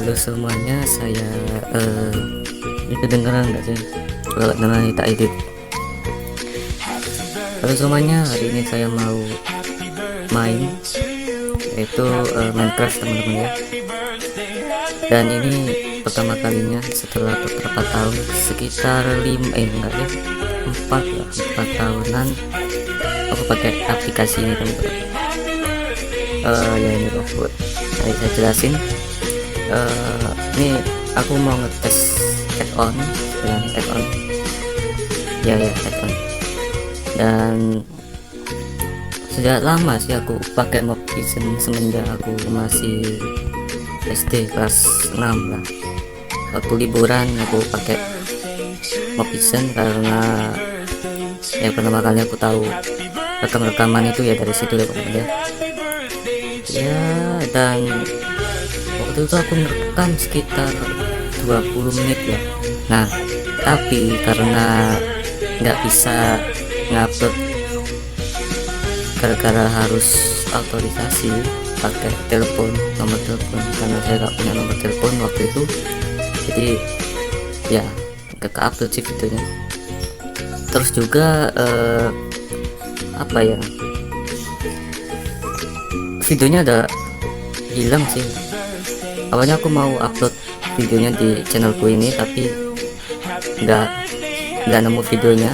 Halo semuanya, saya ini kedengeran nggak sih kalau namanya tak edit? Halo semuanya, hari ini saya mau main yaitu Minecraft teman-teman ya. Dan ini pertama kalinya setelah beberapa tahun, sekitar 4 tahunan aku pakai aplikasi ini teman-teman. Ya ini Robot. Saya jelasin. Ini aku mau ngetes add-on ya add-on, dan sejak lama sih aku pakai Mobizen semenjak aku masih SD kelas 6 lah. Waktu liburan aku pakai Mobizen karena ya pertama kali aku tahu rekaman itu ya dari situ ya teman-teman ya. Dan waktu itu aku merekam sekitar 20 menit ya. Nah tapi karena nggak bisa ngupload gara-gara harus autorisasi pakai nomor telepon, karena saya nggak punya nomor telepon waktu itu, jadi ya nggak upload sih videonya. Terus juga videonya ada hilang sih. Awalnya aku mau upload videonya di channelku ini, tapi nggak nemu videonya,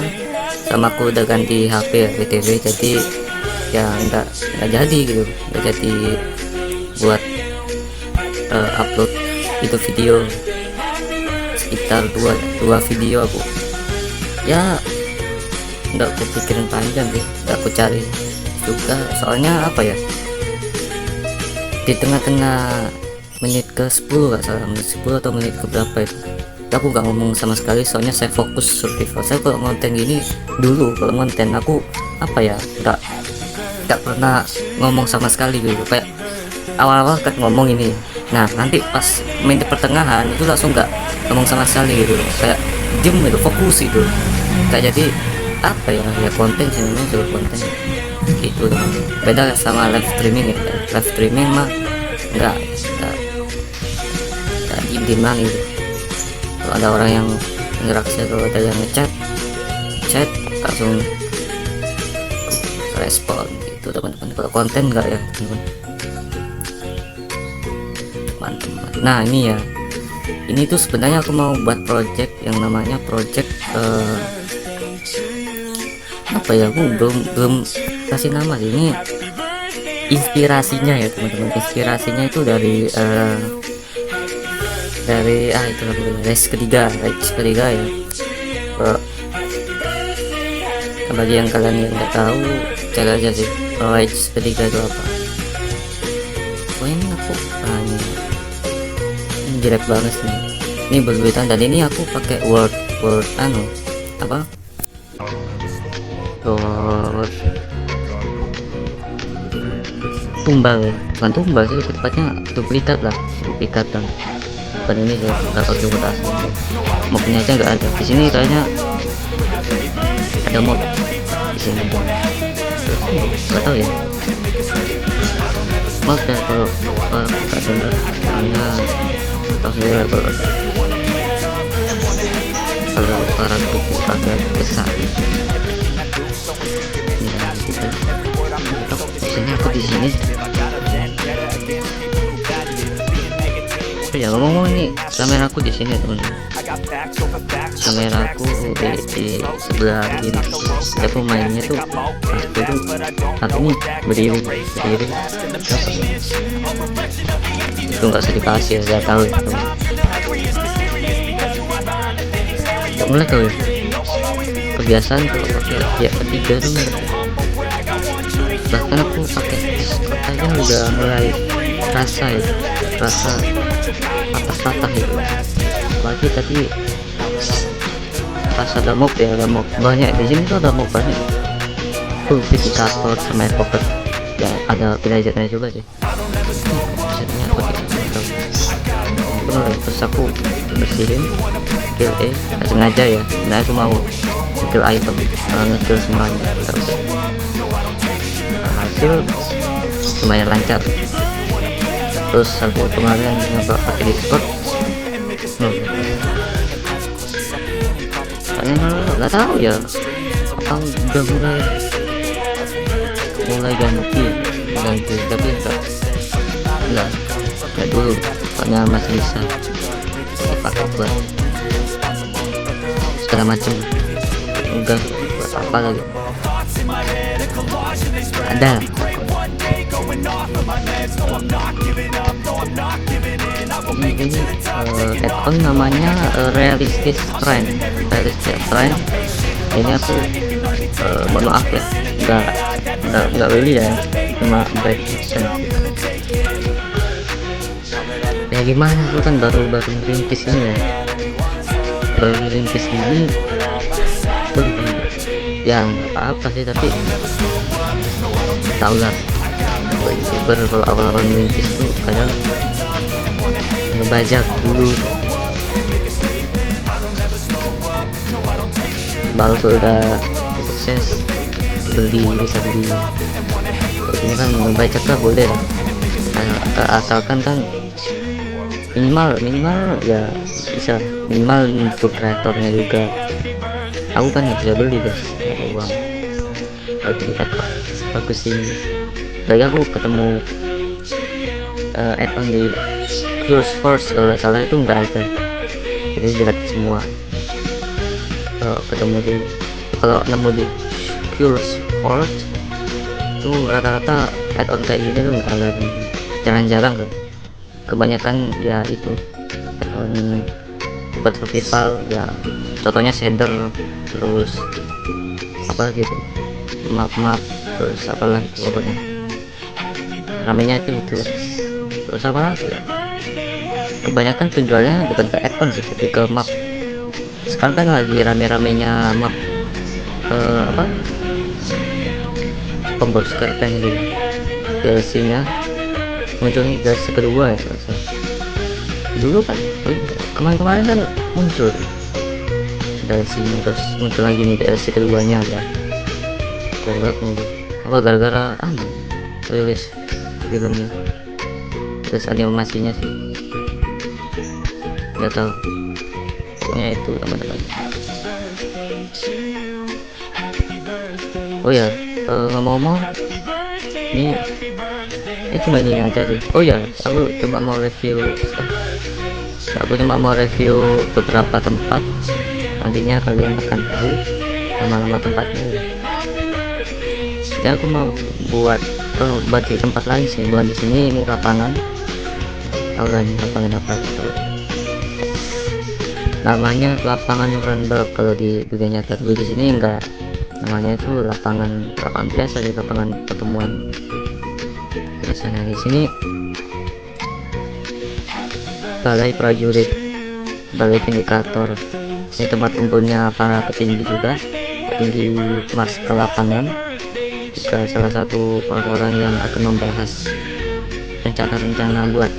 sama aku udah ganti HP ya BTW, jadi ya nggak jadi gitu, nggak jadi buat upload itu video. Sekitar dua video aku ya nggak kepikiran panjang sih, nggak aku cari juga, soalnya di tengah-tengah menit ke 10 nggak salah, menit 10 atau menit ke berapa itu aku nggak ngomong sama sekali, soalnya saya fokus survival. Saya kalau konten gini dulu, kalau konten aku nggak pernah ngomong sama sekali gitu, kayak awal-awal kan ngomong ini, nah nanti pas main di pertengahan itu langsung nggak ngomong sama sekali gitu, kayak diem gitu, fokus itu, kayak jadi ya konten channelnya juga konten gitu. Beda sama live streaming ya, live streaming mah nggak diem gitu. Kalau ada orang yang interaksi, kalau ada yang ngechat langsung respon gitu teman-teman. Kalau konten enggak ya teman-teman. Nah ini ya, ini tuh sebenarnya aku mau buat project yang namanya project aku belum kasih nama sih. Ini inspirasinya ya teman-teman, inspirasinya itu dari itu race ketiga ya. Bagi yang kalian yang nggak tahu, cek aja sih race ketiga itu apa. Ini aku ini jelek banget nih, ini berduitan, dan ini aku pakai word tumbal, bukan tumbal sih, tepatnya duplikat dan ini nggak pakai mutasi. Mobnya aja nggak ada di sini, kayaknya ada mob di sini, nggak tahu ya maaf ya kalau nggak dengar, karena tahu ya kalau para tubuh agak besar ini aku di sini ya. Ngomong ini kameraku di sini teman, kameraku di sebelah kiri. Aku mainnya tuh ini berdiri itu nggak usah dikasih, saya tahu itu mulai tahu ya, kebiasaan kalau pakai ya ketiga tuh, bahkan aku pakai kotanya udah mulai rasa patah gitu. Apalagi tadi pas ada mob banyak di sini tuh, ada mob banyak full Piticator sama Pocket ya, ada villagernya juga sih. Biasanya aku bener, terus aku bersihin kill sengaja ya, nah aku mau kill item, ngekill semuanya, terus hasil lumayan lancar. terus aku kemarin nyoba pakai Discord. Kayaknya nggak tahu ya apa udah mulai ganti tapi enggak dulu, soalnya masih bisa dipakai buat segala macam, enggak buat apa lagi ada. Ini add-on namanya realistic trend. Ini aku mohon maaf ya, nggak beli ya, cuma prediction ya. Gimana, aku kan baru merintis ini ya, yang apa sih, tapi tahu lah kalau awal-awal merintis tuh kadang ngebajak dulu, baru udah sukses bisa beli. Ini kan ngebajak lah boleh lah, asalkan kan minimal ya bisa, minimal untuk kreatornya juga. Aku kan nggak bisa beli guys, ada uang lagi bagus ini. Lagi aku ketemu add-on di Curious Force kalau nggak salah itu nggak ada, jadi jelek semua. Kalau nemu di Curious Force itu rata-rata add-on kayak gini tuh nggak ada, jarang-jarang kan. Kebanyakan ya itu add-on buat survival ya, contohnya shader, terus apa gitu, map, terus apa lagi pokoknya ramenya itu. Terus apa lagi ya? Kebanyakan penjualnya bukan ke add-on sih, tapi ke map. Sekarang kan lagi rame-ramenya map apa pembosker kan gitu, DLC nya munculnya DLC kedua ya. Dulu kan kemarin kan muncul DLC nya, terus muncul lagi nih DLC keduanya ya. Gara-gara rilis filmnya, terus animasinya sih nggak tahu, pokoknya itu teman-teman. Oh ya, ngomong-ngomong ini cuma ini aja sih. Oh ya, aku cuma mau review beberapa tempat, nantinya kalian akan tahu nama-nama tempatnya. Jadi aku mau buat di tempat lain sih, buat di sini. Ini lapangan, tahu kan lapangan apa itu? Namanya lapangan Nuremberg kalau di dunia nyata. Di sini enggak, namanya itu lapangan biasa, di lapangan pertemuan biasanya. Di sini balai prajurit, balai indikator, ini tempat kumpulnya para petinggi Mars ke lapangan, juga salah satu orang-orang yang akan membahas rencana-rencana buat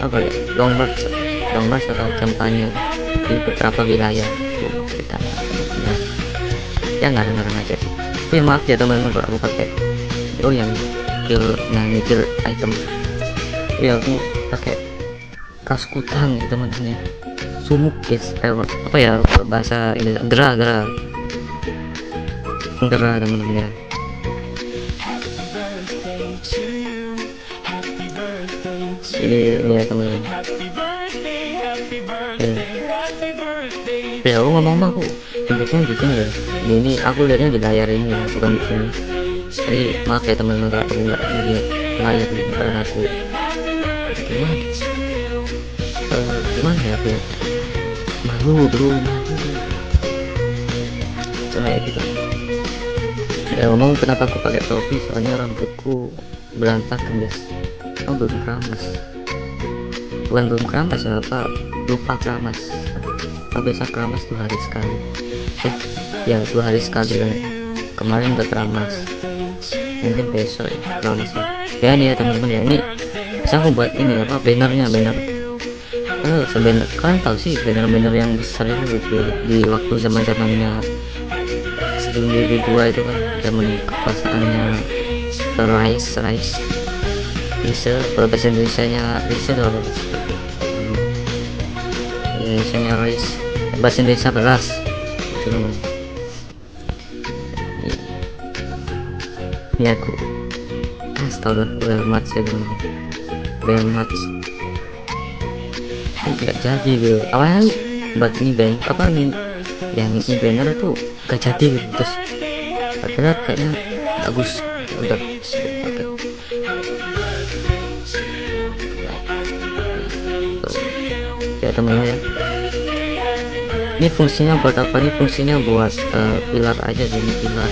apa ya, long march atau kampanye di beberapa wilayah. Kita ya ngarang-ngarang aja sih. Tapi maaf ya teman-teman kalau aku pakai yang mikir item ya, aku pakai kas kutang ya teman-teman ya, sumuk guys, apa ya bahasa ini, gerah teman-teman ya. Ini ya teman-teman ya. Aku ngomong aku tunjuknya di sini ya, ini aku lihatnya di layar ini ya, bukan di sini. Jadi maaf ya teman-teman kalau aku nggak lihat layar ini, karena aku gimana ya, aku malu kayak gitu ya. Ngomong kenapa aku pakai topi, soalnya rambutku berantakan guys. Aku belum keramas, bukan belum keramas ya, apa lupa keramas. Aku biasa keramas 2 hari sekali, ya 2 hari sekali kan. Kemarin udah keramas, mungkin besok ya keramas ya. Nih ya teman-teman ya, ini bisa aku buat ini apa, banner sebenarnya kalian tahu sih banner yang besar itu di waktu zamannya sebelum 2002 itu kan, zaman kekuasaannya Rise bisa, kalau bahasa Indonesia nya bisa dong, Indonesia nya rice, bahasa Indonesia beras itu namanya. Ini aku astaga well match ya teman, well match nggak jadi gitu awalnya buat ini band apa nih yang ini banner itu gak jadi gitu, terus akhirnya kayaknya bagus udah pakai ya teman-teman ya. Ini fungsinya buat apa? Ini fungsinya buat pilar aja, jadi pilar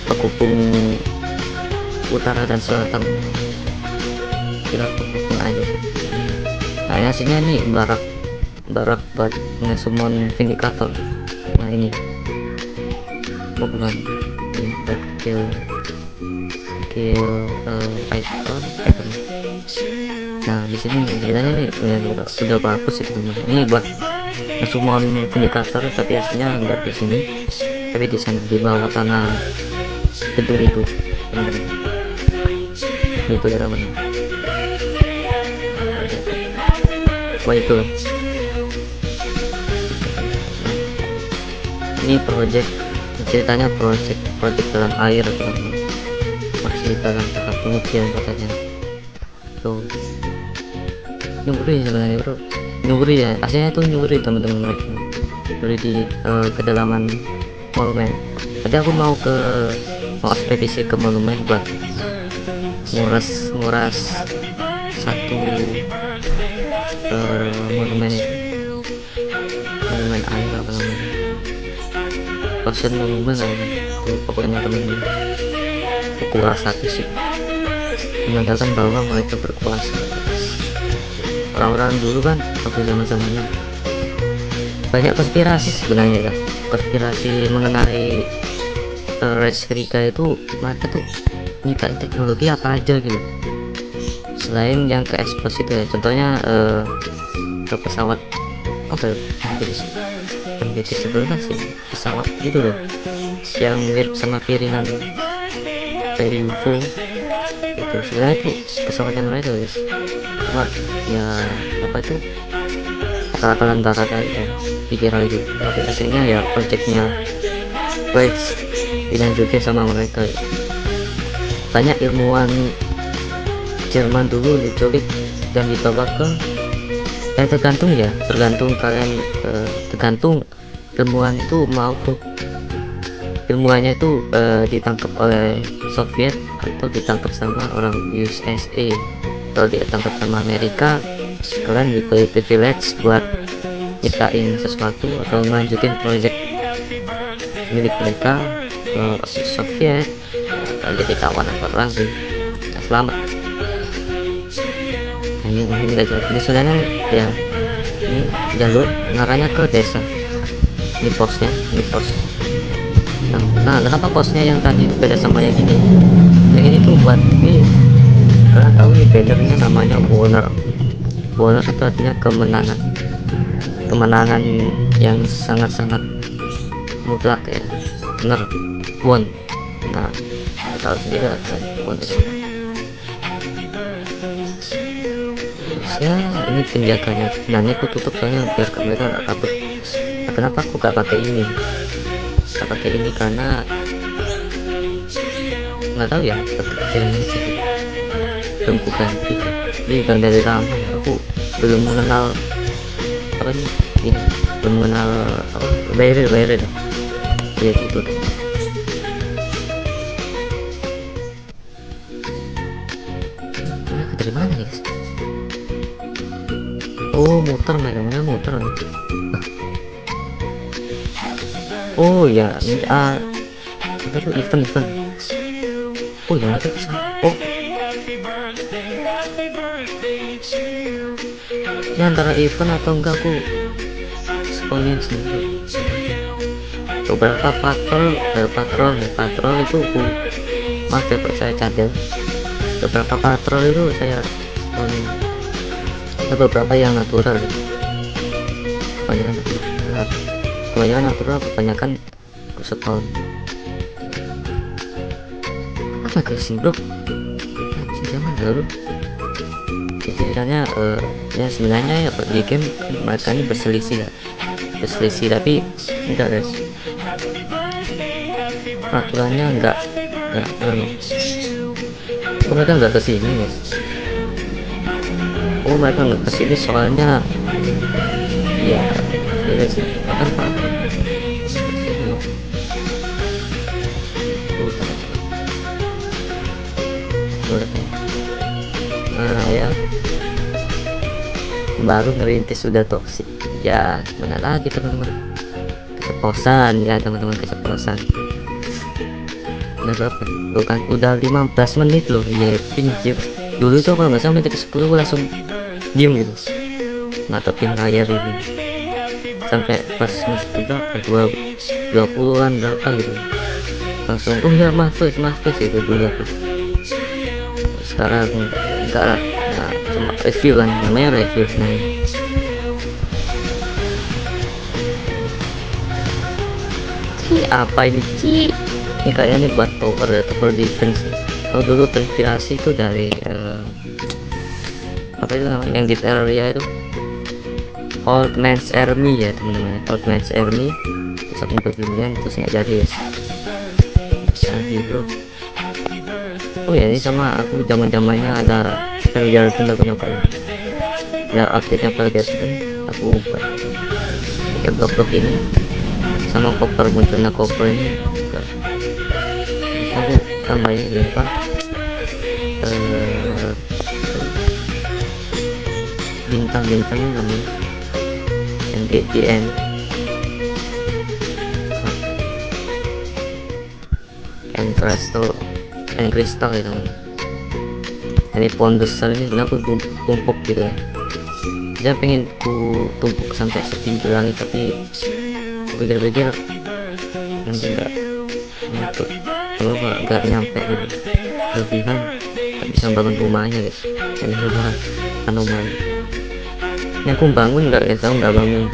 penghubung utara dan selatan, pilar penghubung aja. Nah hasilnya nih barak buat nge-summon Vindicator. Nah ini bukan ini buat kill item. Nah di sini ceritanya nih udah bagus itu teman. Ini buat nge-summon Vindicator, tapi aslinya enggak di sini, tapi di sana di bawah tanah gedung itu teman-teman. Itu ya teman. Wah itu ini project ceritanya project dalam air teman-teman, masih dalam tahap pengujian katanya tuh. Nyuri sebenarnya bro, nyuri ya aslinya tuh nyuri teman-teman, mereka nyuri di kedalaman monumen. Tadi aku mau ekspedisi ke monumen buat nguras satu monumen air apa namanya, Ocean Monument itu pokoknya teman-teman. Kuras satu sih menandakan bahwa mereka berkuasa. Orang-orang dulu kan waktu zaman-zamannya banyak konspirasi sebenarnya ya, konspirasi mengenai Red Serika itu. Mereka tuh nyiptain teknologi apa aja gitu selain yang ke eksplos itu ya, contohnya ke pesawat apa ya, MBT-11 sih, pesawat gitu loh yang mirip sama piringan dari UFO itu. Sebenarnya itu pesawat yang lain tuh guys, cuma ya apa itu akal-akalan barat aja pikiran itu, tapi aslinya ya projectnya baik dilanjutin sama mereka ya. Banyak ilmuwan Jerman dulu diculik dan dibawa ke tergantung kalian tergantung ilmuwan itu mau tuh ilmuannya itu ditangkap oleh Soviet atau ditangkap sama orang USA. Kalau ditangkap sama Amerika, kalian diberi privilege buat nyiptain sesuatu atau melanjutin project milik mereka ke Soviet, jadi tawanan perang sih. Nah, selamat. Nah, ini aja ini sebenarnya ya, ini jalur ngarahnya ke desa. Ini posnya, ini pos. Nah kenapa posnya yang tadi beda sama yang ini? Yang ini tuh buat ini, kalian tahu nih bannernya namanya Bonner. Bonner itu artinya kemenangan yang sangat-sangat mutlak ya, bener, won. Nah tahu sendiri won itu ya, ini penjaganya. Nah ini aku tutup soalnya biar mereka nggak kabur. Nah, kenapa aku gak pakai ini? Gak pakai ini karena nggak tahu ya, kecilnya sih belum ganti. Jadi kan dari lama aku belum mengenal apa nih ini, belum mengenal apa bayar itu ya gitu. Nah, dari mana nih guys? Oh muter, namanya muter. Oh ya ini apa tuh event. Oh ya ada bisa. Oh ini antara event atau enggak, aku scrollnya sendiri. Beberapa patrol itu aku maaf ya Pak, saya cadel. Beberapa patrol itu saya ada beberapa yang natural, kebanyakan natural, kebanyakan setahun apa guys bro, zaman dulu misalnya ya sebenarnya ya di game mereka ini berselisih tapi enggak guys, peraturannya enggak mereka enggak kesini guys. Mereka enggak kesini soalnya ya guys, kan pak ya baru ngerintis sudah toksik, ya mana lagi teman-teman, keceplosan ya teman-teman, keceplosan. Udah berapa? Bukan udah 15 menit loh ya, pinjir dulu tuh kalau nggak sampai ke 10 gue langsung diem gitu ngatepin layar ini sampai pas menit berapa 20-an berapa gitu langsung ya maaf gitu dulu aku. Sekarang enggak lah, nah, cuma review kan, namanya review. Nah apa ini ini kayaknya buat tower defense. Kalau dulu terinspirasi itu dari apa itu namanya yang di Terraria itu, Old Man's Army ya teman-teman, Old Man's Army. Terus aku berpilihan terus nggak jadi guys, jadi bro. Oh ya, ini sama aku zamannya ada Terraria itu aku nyobain ya, update nya guys, aku buat ya blok ini sama koper, munculnya koper ini aku tambahin apa bintang-bintangnya namanya yang GTN and crystal itu. Ini pohon besar ini sebenarnya aku tumpuk gitu ya, dia pengen ku tumpuk sampai setinggi langit, tapi aku pikir-pikir nanti enggak nyatu, kalau enggak nyampe gitu, lebihan tak bisa bangun rumahnya guys. Ini rumah anomali. Ini aku bangun enggak guys, aku enggak bangun.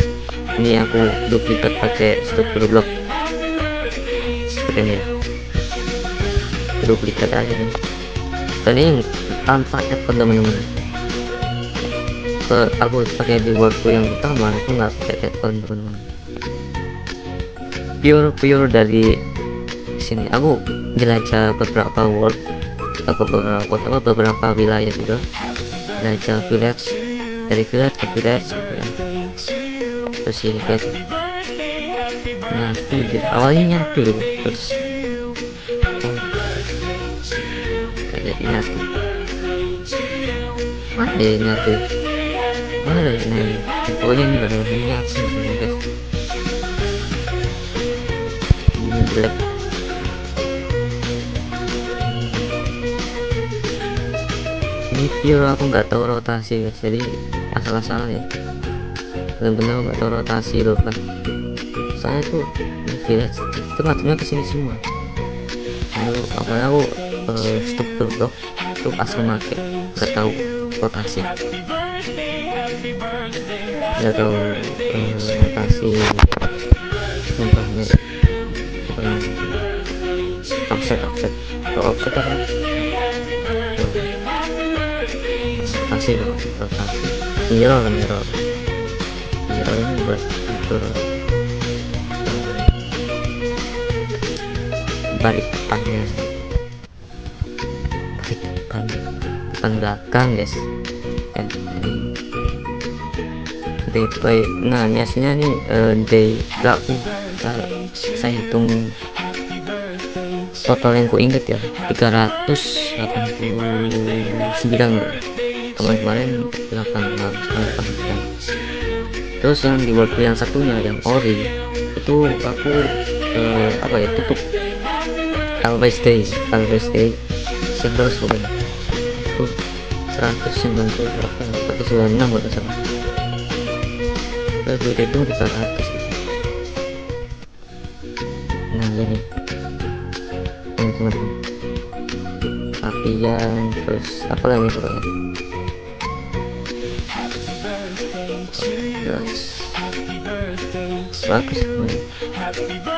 Ini aku duplikat pakai struktur blok seperti ini ya, duplikat aja nih. Dan ini tanpa effort teman-teman, aku pakai di workflow yang utama, aku nggak pakai effort teman-teman, pure dari sini. Aku jelajah beberapa world, beberapa wilayah juga, jelajah village, dari village ke village ya. Terus ini guys, nyatu awalnya nyatu terus kayak nyatu nyatu ini pokoknya ini benar-benar nyatu guys. Ini black ini pure, aku nggak tahu rotasi guys, jadi asal-asal ya, benar-benar nggak tahu rotasi loh kan. Saya tuh village itu ngaturnya kesini semua. Lalu apalagi aku struktur blok itu asal make, nggak tahu rotasi, nggak tahu rotasi contohnya offset apa rotasi mirror ini buat atur balik depannya, depan belakang guys ya. DP, nah ini hasilnya nih day laku, saya hitung total yang ku inget ya 389 kemarin 889. Terus yang di world yang satunya yang ori itu aku apa ya, tutup always day sebelas pokoknya itu 196 atau salah, beda itu di 100 gitu. Nah ini teman-teman apian, terus apa lagi pokoknya bagus.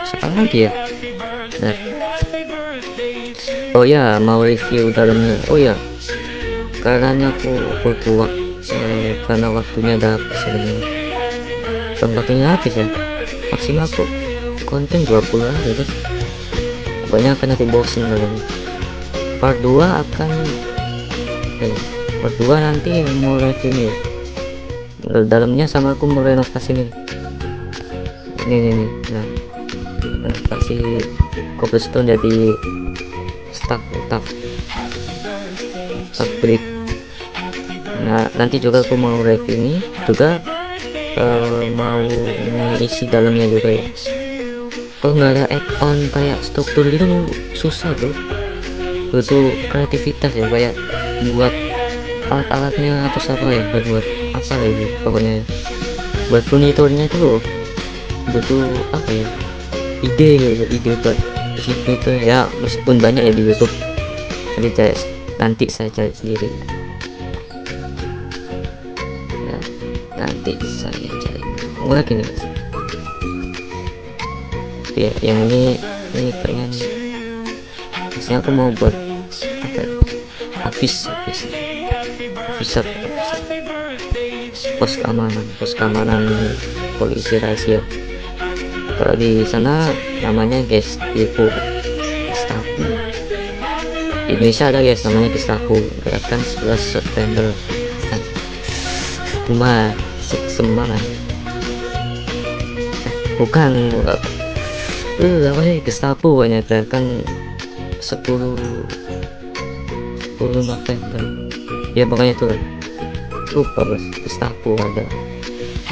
Sekarang lagi ya. Nah, oh ya, mau review dalamnya. Oh ya, karena aku butuh waktu karena waktunya udah habis sebenarnya. Bukan waktunya habis ya, maksimal tuh konten 20 hari guys, banyak kan nanti bosen kalian. Part 2 akan part 2 nanti mulai ini dalamnya sama aku mau renovasi nih. Ini nah, renovasi cobblestone jadi stuck brick. Nah nanti juga aku mau review ini juga, mau isi dalamnya juga ya. Kalau nggak ada add-on kayak struktur gitu susah bro, butuh kreativitas ya, kayak buat alat-alatnya atau apa ya, buat apa lagi pokoknya, buat furniturnya itu butuh apa ya, ide buat itu ya, meskipun banyak ya di YouTube, tapi nanti saya cari sendiri ya, nanti saya cari lagi nih guys. Ya yang ini kayaknya nih, biasanya aku mau buat apa ya, habis pos keamanan polisi rahasia. Kalau di sana namanya Gestapo. Di Indonesia ada guys namanya Gestapo, gerakan 11 September. Cuma semangat bukan apa sih, Gestapo banyak gerakan 10 November ya, pokoknya itu lupa bos. Gestapo ada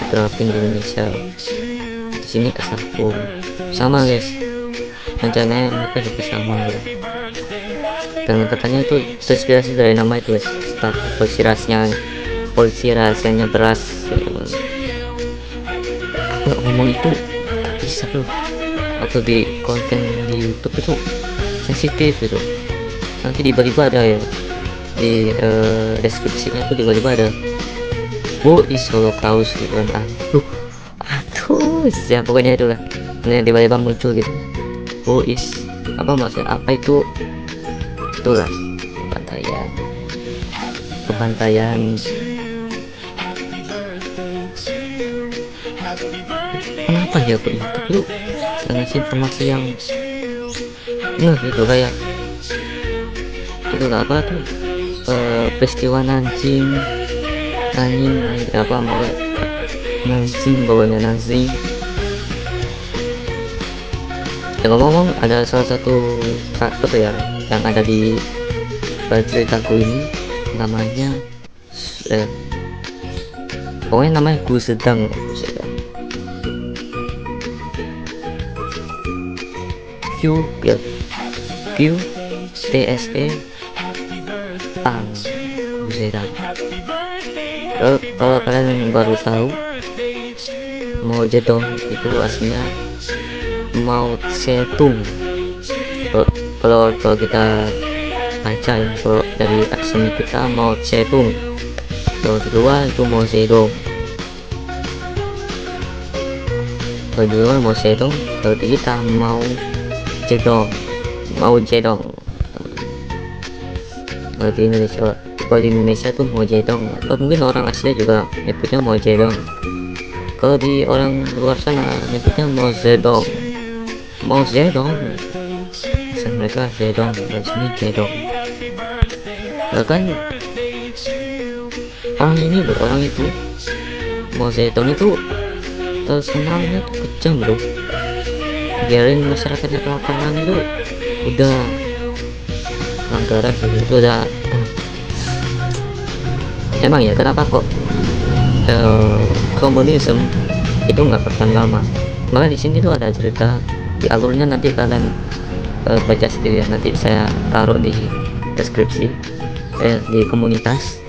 terapin di Indonesia, di sini Gestapo sama guys, rencananya mereka juga sama ya. Dan katanya itu terinspirasi dari nama itu guys, Gestapo, polisi rahasianya beras. Aku ngomong itu gak bisa loh, atau di konten di YouTube itu sensitif gitu, nanti tiba-tiba ada ya di deskripsinya itu tiba-tiba ada Who is Holocaust gitu kan. Aduh ya pokoknya itulah, yang tiba-tiba muncul gitu Who is apa maksudnya, apa itu, itulah pembantaian. Kenapa ya kok YouTube itu ngasih informasi yang gitu, kayak itu apa tuh, peristiwa anjing apa mau nanzing, bawanya nanzing ya. Ngomong ada salah satu karakter ya yang ada di ceritaku ini, namanya pokoknya namanya Gu Sedang Q TSE Tang Gu Sedang. Kalau kalian baru tahu, Mao Zedong itu aslinya Mao Zedong. Kalau kita baca ya, kalau dari aksen kita Mao Zedong, kalau kedua itu Mao Zedong, kalau kedua Mao Zedong, kalau kita Mao Zedong. Kalau di Indonesia tuh Mao Zedong, atau mungkin orang Asia juga nyebutnya Mao Zedong. Kalau di orang luar sana nyebutnya Mao Zedong. Asal mereka Zedong, dan sini Zedong. Bahkan orang itu Mao Zedong itu terkenalnya tuh kejam bro, biarin masyarakatnya kelaparan itu udah pelanggaran itu udah. Emang ya kenapa kok komunisme itu nggak bertahan lama? Maka di sini tuh ada cerita di alurnya, nanti kalian baca sendiri ya, nanti saya taruh di deskripsi di komunitas.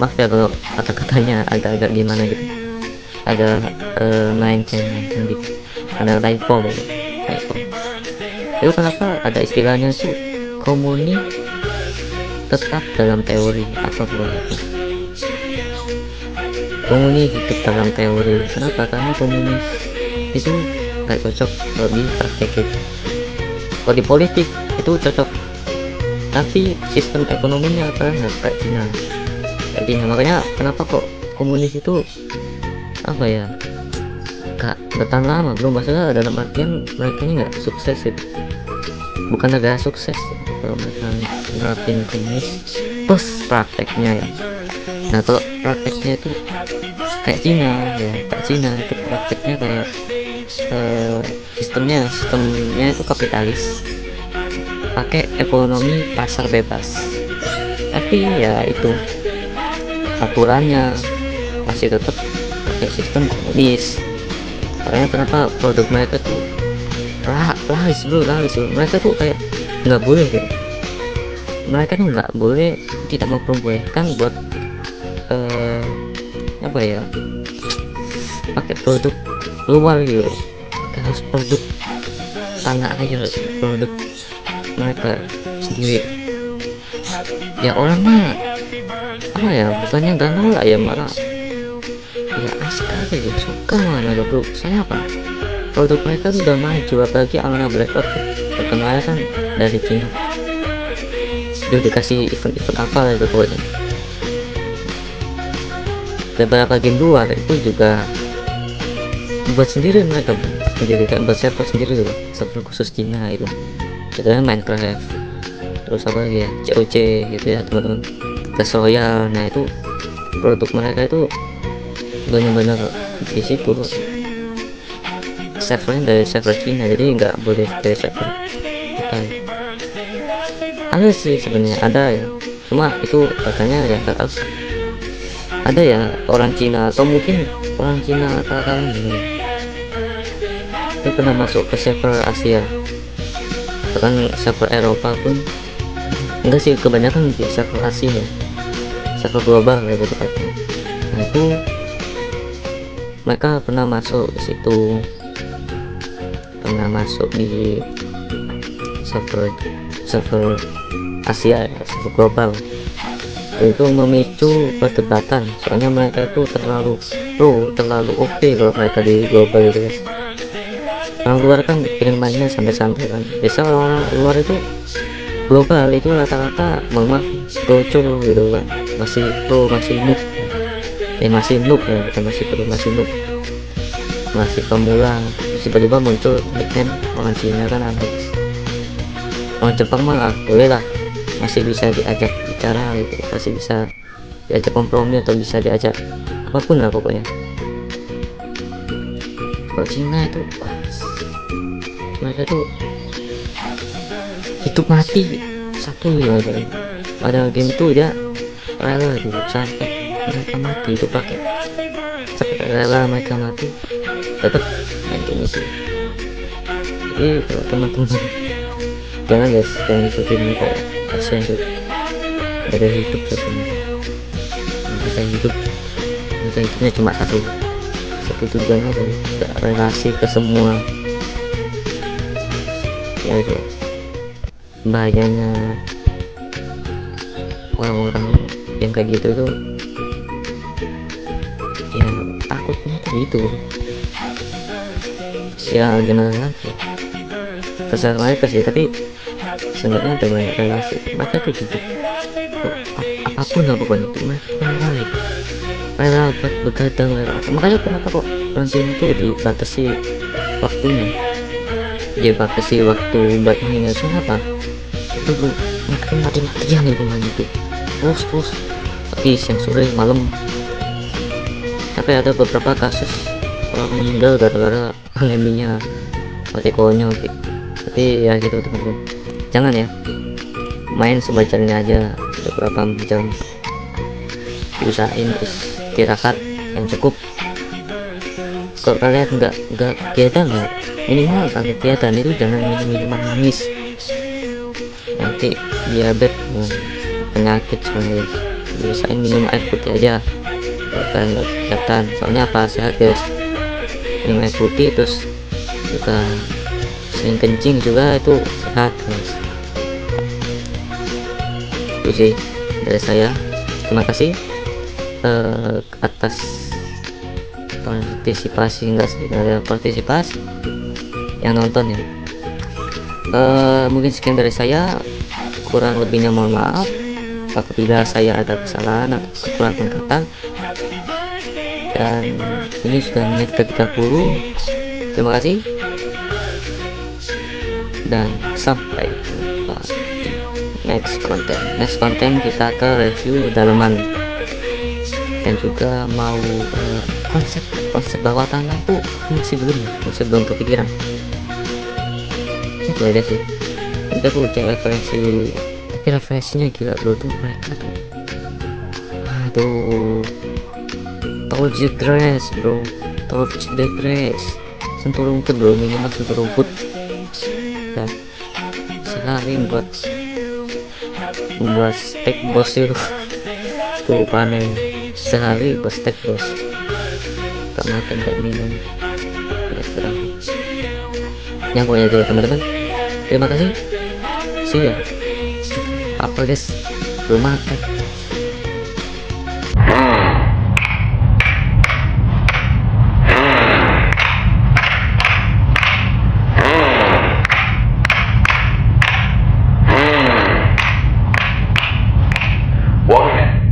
Maaf ya kalau kata-katanya agak-agak gimana gitu, ada melenceng di ada typo gitu. Itu kenapa ada istilahnya sih komunis tetap dalam teori atau komunis hidup dalam teori. Kenapa? Karena komunis itu nggak cocok kalau di praktekin. Kalau di politik itu cocok, tapi sistem ekonominya apa kayak Cina. artinya. Makanya kenapa kok komunis itu apa ya, gak bertahan lama bro, masalah dalam artian mereka ini nggak sukses itu, bukan negara sukses kalau mereka nerapin komunis. Terus prakteknya ya, nah kalau prakteknya itu kayak Cina ya, kayak Cina itu prakteknya kayak sistemnya itu kapitalis, pakai ekonomi pasar bebas, tapi ya itu aturannya masih tetap pakai sistem komunis. Makanya kenapa produk mereka tuh laris bro, mereka tuh kayak nggak boleh ya, mereka tuh nggak boleh, tidak memperbolehkan buat apa ya, pakai produk luar gitu, harus produk tanah air, produk mereka sendiri. Ya orang mah apa ya, bukannya nggak nolak ya, malah ya asik aja ya, suka mana bro. Saya apa, produk mereka tuh udah maju, apalagi Alana Black Earth terkenal kan dari Cina, dia dikasih event-event apa itu pokoknya. Beberapa game luar itu juga buat sendiri mereka, jadi kayak buat server sendiri tuh, server khusus Cina itu, contohnya Minecraft, terus apa lagi ya, COC gitu ya teman-teman, Clash Royale. Nah itu produk mereka itu benar-benar di situ servernya dari server Cina, jadi nggak boleh dari server kita. Ada sih sebenarnya, ada ya, cuma itu katanya ya nggak tahu, ada ya orang Cina atau mungkin orang Cina kalian gitu, itu pernah masuk ke server Asia, bahkan server Eropa pun enggak sih, kebanyakan di server Asia ya, server global ya gitu katanya. Nah itu mereka pernah masuk di situ, pernah masuk di server Asia ya, server global. Itu memicu perdebatan, soalnya mereka itu terlalu OP kalau mereka di global gitu guys. Orang luar kan pengen mainnya santai-santai kan, biasa orang luar itu global itu rata-rata memang bocor gitu kan, masih noob ya, bukan masih pro, masih noob, masih pemula. Tiba-tiba muncul nickname orang Cina kan aneh. Orang Jepang malah boleh lah, masih bisa diajak bicara gitu, masih bisa diajak kompromi atau bisa diajak apapun lah pokoknya. Kalau Cina itu mereka tuh hidup mati satu ya, pada game itu dia rela gitu, sampai mereka mati itu pakai, rela mereka mati tetap main game itu. Jadi kalau teman-teman jangan guys, jangan ikutin mereka ya, kasihan tuh, ada hidup sebenarnya, kita hidupnya cuma satu tujuan aja, relasi ke semua ya itu. Bahayanya orang-orang yang kayak gitu tuh ya, takutnya tuh gitu ya, gimana lagi, terserah mereka sih, tapi sebenarnya ada banyak relasi mereka tuh gitu, apapun lah pokoknya itu mereka rela buat begadang, makanya kenapa kok orang Cina tuh dibatasi waktunya, dia batasi waktu buat mainnya. Kenapa itu bro, makin mati-matian itu main itu terus tapi siang sore malam, tapi ada beberapa kasus orang meninggal gara-gara pandeminya, mati konyol gitu. Tapi ya gitu teman-teman, jangan ya main sebajarnya aja beberapa jam, usahain istirahat yang cukup. Kalau kalian nggak kegiatan ya, minimal kegiatan itu jangan minum manis, nanti diabetes, penyakit sebenarnya. Biasain minum air putih aja kalau kalian nggak kegiatan, soalnya apa, sehat guys, minum air putih, terus kita sering kencing juga itu sehat guys. Itu sih dari saya, terima kasih atas partisipasi, enggak sih, ada partisipasi yang nonton ya. Mungkin sekian dari saya, kurang lebihnya mohon maaf. apabila saya ada kesalahan atau kekurangan kata. Dan ini sudah menit ke 30. Terima kasih dan sampai jumpa di next konten kita ke review dalaman dan juga mau konsep bawah tanah tuh masih belum kepikiran. Itu aja sih, kita perlu cek referensi dulu, tapi referensinya gila bro tuh mereka tuh, aduh, told you dress bro, told you the dress, sentuh rumput bro, minimal sentuh rumput dan sekali buat steak bos itu tuh panen sekali buat steak bos, gak makan gak minum ya serang yang punya itu teman-teman. Terima kasih, see ya, apa guys, belum makan.